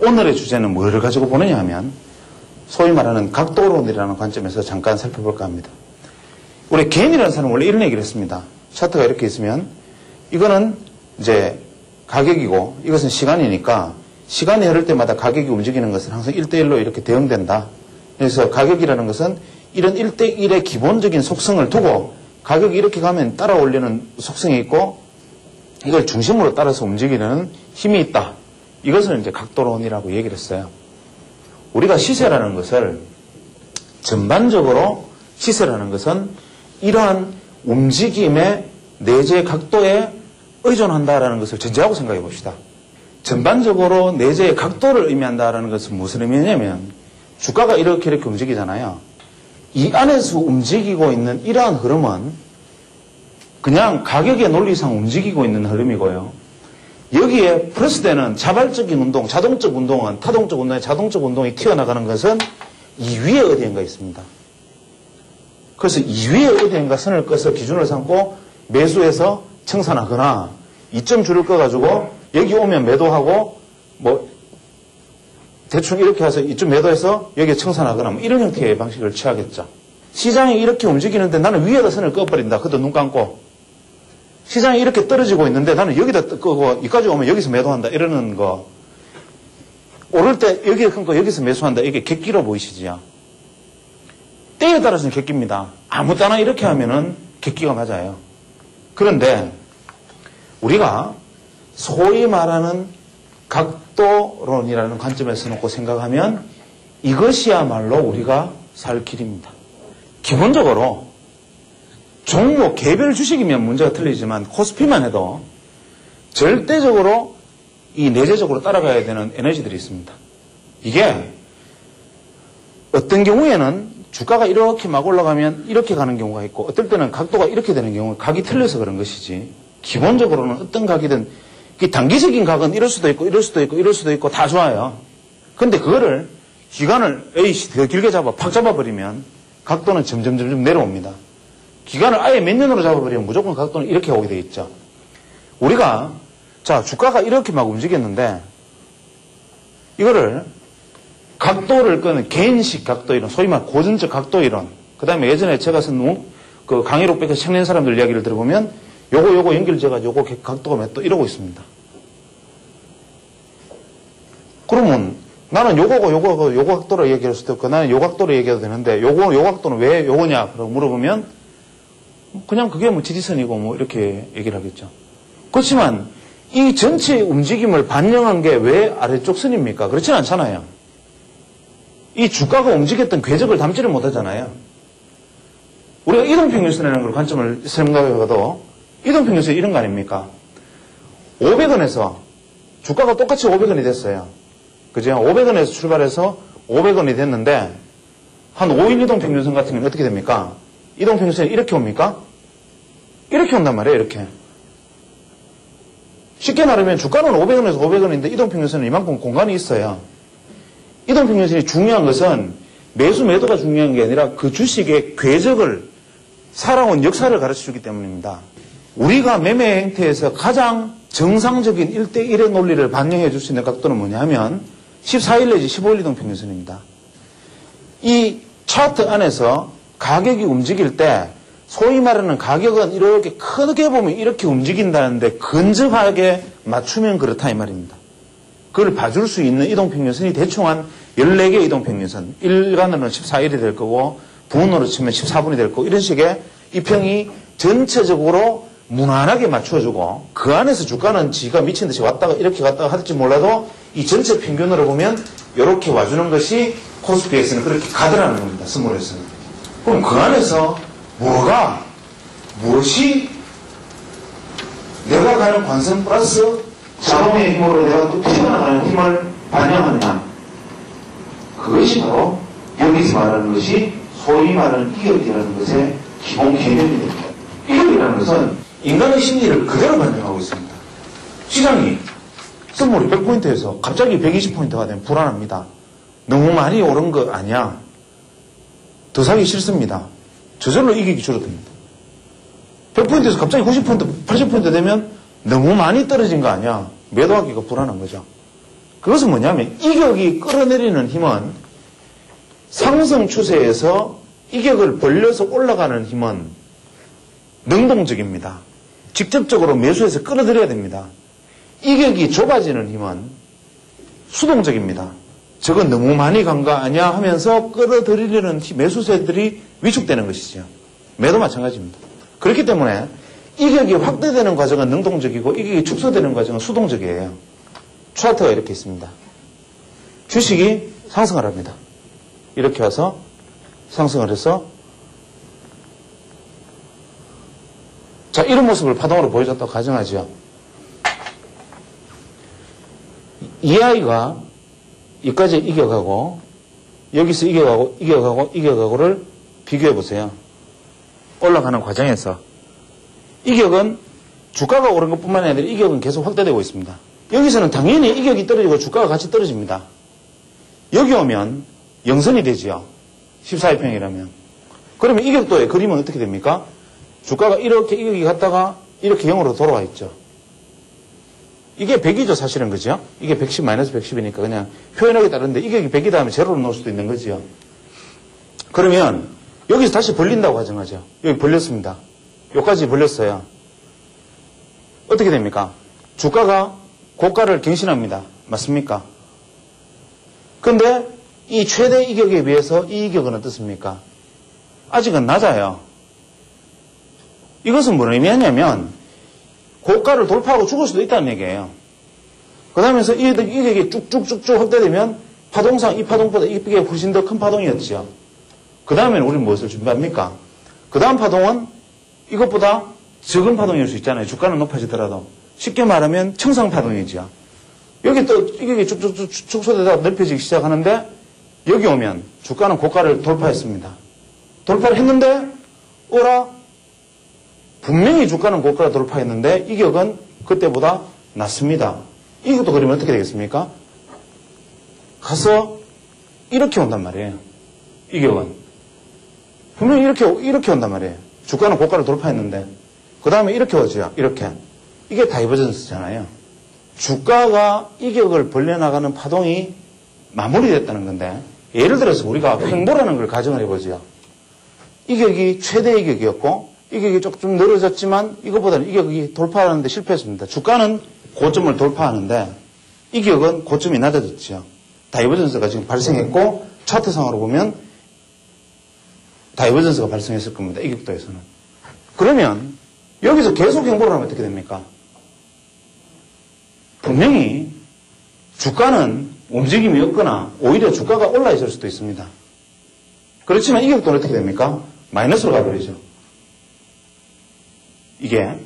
오늘의 주제는 뭐를 가지고 보느냐 하면 소위 말하는 각도론이라는 관점에서 잠깐 살펴볼까 합니다. 우리 개인이라는 사람은 원래 이런 얘기를 했습니다. 차트가 이렇게 있으면 이거는 이제 가격이고 이것은 시간이니까 시간이 흐를 때마다 가격이 움직이는 것은 항상 1대1로 이렇게 대응된다. 그래서 가격이라는 것은 이런 1대1의 기본적인 속성을 두고 가격이 이렇게 가면 따라 올리는 속성이 있고 이걸 중심으로 따라서 움직이는 힘이 있다. 이것을 이제 각도론이라고 얘기를 했어요. 우리가 시세라는 것을 전반적으로 시세라는 것은 이러한 움직임의 내재 각도에 의존한다라는 것을 전제하고 생각해 봅시다. 전반적으로 내재의 각도를 의미한다라는 것은 무슨 의미냐면 주가가 이렇게 움직이잖아요. 이 안에서 움직이고 있는 이러한 흐름은 그냥 가격의 논리상 움직이고 있는 흐름이고요. 여기에 플러스되는 자발적인 운동, 자동적 운동은 타동적 운동에 자동적 운동이 튀어나가는 것은 이 위에 어디인가 있습니다. 그래서 이 위에 어디인가 선을 꺼서 기준을 삼고 매수해서 청산하거나 이점 줄을 꺼가지고 여기 오면 매도하고 뭐 대충 이렇게 해서 이쯤 매도해서 여기에 청산하거나 뭐 이런 형태의 방식을 취하겠죠. 시장이 이렇게 움직이는데 나는 위에다 선을 꺼버린다. 그것도 눈 감고. 시장이 이렇게 떨어지고 있는데 나는 여기다 끄고 여기까지 오면 여기서 매도한다. 이러는 거. 오를 때 여기에 끊고 여기서 매수한다. 이게 객기로 보이시지요. 때에 따라서는 객기입니다. 아무 때나 이렇게 하면은 객기가 맞아요. 그런데 우리가 소위 말하는 각도론이라는 관점에서 놓고 생각하면 이것이야말로 우리가 살 길입니다. 기본적으로 종목 개별 주식이면 문제가 틀리지만 코스피만 해도 절대적으로 이 내재적으로 따라가야 되는 에너지들이 있습니다. 이게 어떤 경우에는 주가가 이렇게 막 올라가면 이렇게 가는 경우가 있고 어떨 때는 각도가 이렇게 되는 경우 각이 틀려서 그런 것이지 기본적으로는 어떤 각이든 단기적인 각은 이럴 수도 있고 이럴 수도 있고 이럴 수도 있고 다 좋아요. 근데 그거를 기간을 에이씨 더 길게 팍 잡아버리면 각도는 점점 내려옵니다. 기간을 아예 몇 년으로 잡아버리면 무조건 각도는 이렇게 오게 돼 있죠. 우리가 자 주가가 이렇게 막 움직였는데 이거를 각도를 끄는 개인식 각도 이론, 소위 말 고전적 각도 이론. 그 다음에 예전에 제가 쓴 그 강의록백에서 청년 사람들 이야기를 들어보면 요거 연결져가지고 요거 각도가 몇 도 이러고 있습니다. 그러면 나는 요거 각도로 얘기할 수도 있고 나는 요 각도로 얘기해도 되는데 요 각도는 왜 요거냐? 라고 물어보면 그냥 그게 뭐 지지선이고 뭐 이렇게 얘기를 하겠죠. 그렇지만 이 전체의 움직임을 반영한 게 왜 아래쪽 선입니까? 그렇진 않잖아요. 이 주가가 움직였던 궤적을 담지를 못하잖아요. 우리가 이동평균선이라는 걸 관점을 생각해봐도 이동평균선이 이런 거 아닙니까? 500원에서 주가가 똑같이 500원이 됐어요. 그죠? 500원에서 출발해서 500원이 됐는데 한 5일 이동평균선 같은 경우는 어떻게 됩니까? 이동평균선이 이렇게 옵니까? 이렇게 온단 말이에요. 이렇게. 쉽게 말하면 주가는 500원에서 500원인데 이동평균선은 이만큼 공간이 있어요. 이동평균선이 중요한 것은 매수 매도가 중요한 게 아니라 그 주식의 궤적을 살아온 역사를 가르쳐주기 때문입니다. 우리가 매매 행태에서 가장 정상적인 1대1의 논리를 반영해 줄 수 있는 각도는 뭐냐 하면 14일 내지 15일 이동평균선입니다. 이 차트 안에서 가격이 움직일 때 소위 말하는 가격은 이렇게 크게 보면 이렇게 움직인다는데 근접하게 맞추면 그렇다 이 말입니다. 그걸 봐줄 수 있는 이동평균선이 대충 한 14개의 이동평균선. 일간으로는 14일이 될 거고 분으로 치면 14분이 될 거고 이런 식의 이 평이 전체적으로 무난하게 맞춰주고 그 안에서 주가는 지가 미친 듯이 왔다가 이렇게 갔다가 할지 몰라도 이 전체 평균으로 보면 이렇게 와주는 것이 코스피에서는 그렇게 가더라는 겁니다. 스몰에서는. 그럼 그 안에서 무엇이 내가 가는 관성 플러스 자본의 힘으로 내가 또 튀어나가는 힘을 반영하느냐. 그것이 바로 여기서 말하는 것이 소위 말하는 이격이라는 것의 기본 개념이 됩니다. 이격이라는 것은 인간의 심리를 그대로 반영하고 있습니다. 시장이 선물이 100포인트에서 갑자기 120포인트가 되면 불안합니다. 너무 많이 오른 거 아니야. 더 사기 싫습니다. 저절로 이격이 줄어듭니다. 100포인트에서 갑자기 90포인트, 80포인트 되면 너무 많이 떨어진 거 아니야. 매도하기가 불안한 거죠. 그것은 뭐냐면 이격이 끌어내리는 힘은 상승 추세에서 이격을 벌려서 올라가는 힘은 능동적입니다. 직접적으로 매수해서 끌어들여야 됩니다. 이격이 좁아지는 힘은 수동적입니다. 저건 너무 많이 간 거 아니야 하면서 끌어들이려는 매수세들이 위축되는 것이죠. 매도 마찬가지입니다. 그렇기 때문에 이격이 확대되는 과정은 능동적이고 이격이 축소되는 과정은 수동적이에요. 차트가 이렇게 있습니다. 주식이 상승을 합니다. 이렇게 와서 상승을 해서 자, 이런 모습을 파동으로 보여줬다고 가정하죠. 이 아이가 여기까지 이겨가고 여기서 이겨가고를 비교해 보세요. 올라가는 과정에서 이격은 주가가 오른 것뿐만 아니라 이격은 계속 확대되고 있습니다. 여기서는 당연히 이격이 떨어지고 주가가 같이 떨어집니다. 여기 오면 영선이 되지요. 14일평이라면. 그러면 이격도의 그림은 어떻게 됩니까? 주가가 이렇게 이격이 갔다가 이렇게 0으로 돌아와 있죠. 이게 100이죠, 사실은. 그죠? 이게 110, 마이너스 110이니까 그냥 표현하기 따른데 이격이 100이다 하면 제로로 넣을 수도 있는 거지요. 그러면 여기서 다시 벌린다고 가정하죠. 여기 벌렸습니다. 여기까지 벌렸어요. 어떻게 됩니까? 주가가 고가를 갱신합니다. 맞습니까? 근데 이 최대 이격에 비해서 이 이격은 어떻습니까? 아직은 낮아요. 이것은 뭘 의미하냐면 고가를 돌파하고 죽을 수도 있다는 얘기예요. 그 다음에서 이격이 쭉쭉쭉쭉 확대되면 파동상 이 파동보다 이게 훨씬 더 큰 파동이었죠. 그 다음에는 우리는 무엇을 준비합니까? 그 다음 파동은 이것보다 적은 파동일 수 있잖아요. 주가는 높아지더라도. 쉽게 말하면 청상파동이죠. 여기 또 이격이 쭉쭉쭉 축소되다가 넓혀지기 시작하는데 여기 오면 주가는 고가를 돌파했습니다. 돌파를 했는데 어라? 분명히 주가는 고가를 돌파했는데 이격은 그때보다 낮습니다. 이것도 그러면 어떻게 되겠습니까? 가서 이렇게 온단 말이에요. 이격은. 분명히 이렇게 온단 말이에요. 주가는 고가를 돌파했는데 그 다음에 이렇게 오죠. 이렇게. 이게 다이버전스잖아요. 주가가 이격을 벌려나가는 파동이 마무리됐다는 건데 예를 들어서 우리가 횡보라는 걸 가정을 해보죠. 이격이 최대 이격이었고 이격이 조금 늘어졌지만 이것보다는 이격이 돌파하는데 실패했습니다. 주가는 고점을 돌파하는데 이격은 고점이 낮아졌죠. 다이버전스가 지금 발생했고 차트상으로 보면 다이버전스가 발생했을 겁니다. 이격도에서는. 그러면 여기서 계속 횡보를 하면 어떻게 됩니까? 분명히 주가는 움직임이 없거나 오히려 주가가 올라 있을 수도 있습니다. 그렇지만 이격도는 어떻게 됩니까? 마이너스로 가버리죠. 이게.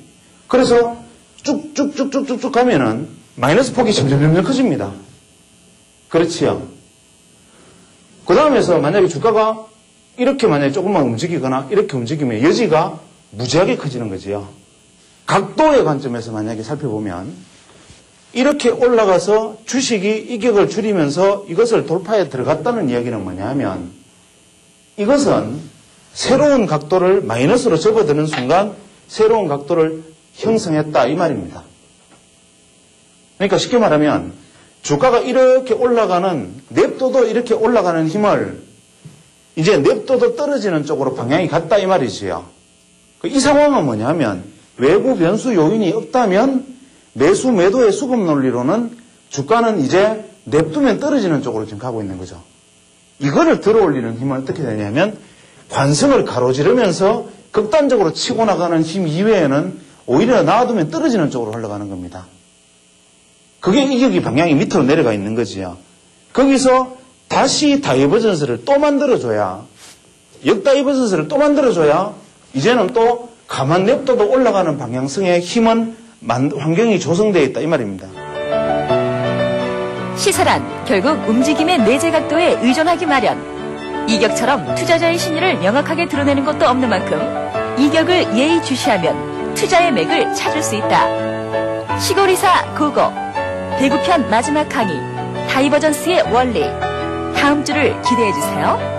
그래서 쭉쭉쭉쭉쭉 가면은 마이너스 폭이 점점 커집니다. 그렇지요. 그 다음에서 만약에 주가가 이렇게 만약에 조금만 움직이거나 이렇게 움직이면 여지가 무지하게 커지는 거지요. 각도의 관점에서 만약에 살펴보면 이렇게 올라가서 주식이 이격을 줄이면서 이것을 돌파에 들어갔다는 이야기는 뭐냐 하면 이것은 새로운 각도를 마이너스로 접어드는 순간 새로운 각도를 형성했다 이 말입니다. 그러니까 쉽게 말하면 주가가 이렇게 올라가는 냅둬도 이렇게 올라가는 힘을 이제 냅둬도 떨어지는 쪽으로 방향이 갔다 이 말이지요. 이 상황은 뭐냐면 외부 변수 요인이 없다면 매수 매도의 수급 논리로는 주가는 이제 냅두면 떨어지는 쪽으로 지금 가고 있는 거죠. 이거를 들어올리는 힘은 어떻게 되냐면 관성을 가로지르면서 극단적으로 치고 나가는 힘 이외에는 오히려 놔두면 떨어지는 쪽으로 흘러가는 겁니다. 그게 이격이 방향이 밑으로 내려가 있는 거지요. 거기서 다시 다이버전스를 또 만들어줘야 역다이버전스를 또 만들어줘야 이제는 또 가만 냅둬도 올라가는 방향성의 힘은 환경이 조성되어 있다 이 말입니다. 시사란 결국 움직임의 내재 각도에 의존하기 마련. 이격처럼 투자자의 심리를 명확하게 드러내는 것도 없는 만큼 이격을 예의주시하면 투자의 맥을 찾을 수 있다. 시골이사 고고 대구편 마지막 강의 다이버전스의 원리. 다음 주를 기대해 주세요.